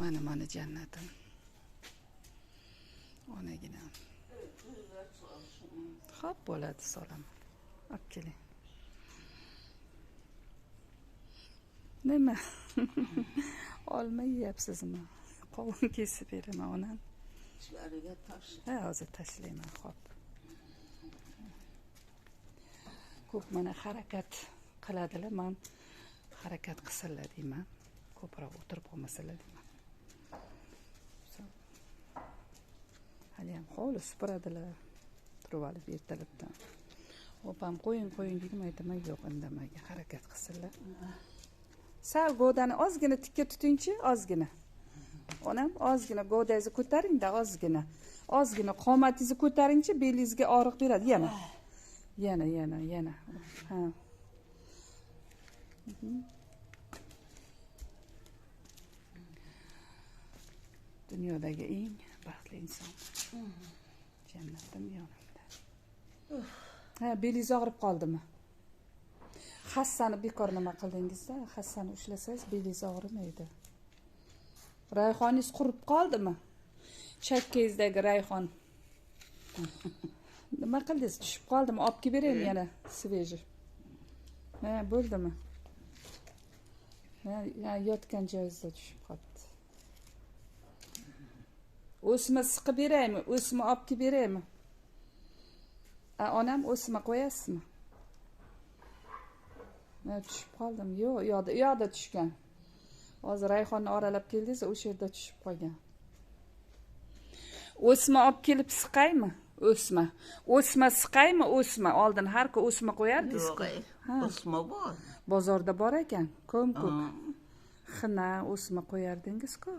Mana jannatim. Onaginam. Xo'p, bo'ladi, solaman. Olib keling. Nima? Olma yeyapsizmi? Qovun kesib beraman onam. Ichkariga tash. Ha, hozir tashlayman, xo'p. Ko'p mana harakat qiladilar, men harakat qilsinlar deyman. Ko'proq o'tirib qolmasalar deyman. Hali ham hovli supuradilar. Turib olib ertalabdan. Opam qo'ying dedim, aytaman, yo'q, indamaga harakat qilsinlar. Sal go'dani ozgina tikka tutingchi, ozgina. Onam ozgina go'dangizni ko'taring-da, ozgina. Ozgina qomatingizni ko'taringchi, belingizga og'riq beradi. Yana. Ha. Dunyodagi eng baxtli inson. Jannatim yonimda. Ha, belingiz og'rib qoldimi? Hassani bekor nima qildingiz-da? Hassani ushlasangiz belingiz og'rimaydi. Rayhoningiz qurib qoldimi? Chakkangizdagi rayhon. Nima qildingiz? Tushib qoldimi? Olib kelib beraymi yana sveji? Ha, bo'ldimi? Ha, yotgan joyingizda tushib qoldi. O'sma siqib beraymi? O'sma olib kelib beraymi? Onam o'sma qo'yasizmi? Ha, tushib qoldim. Yo'q, yo'qda tushgan. Hozir rayhonni oralab keldingiz, o'sha yerda tushib qolgan. O'sma olib kelib siqaymi? O'sma siqaymi? O'sma. Oldin har kun o'sma qo'yardingiz-ku. Ha, o'sma bor. Bozorda bor ekan, ko'p. Xina o'sma qo'yardingiz-ku.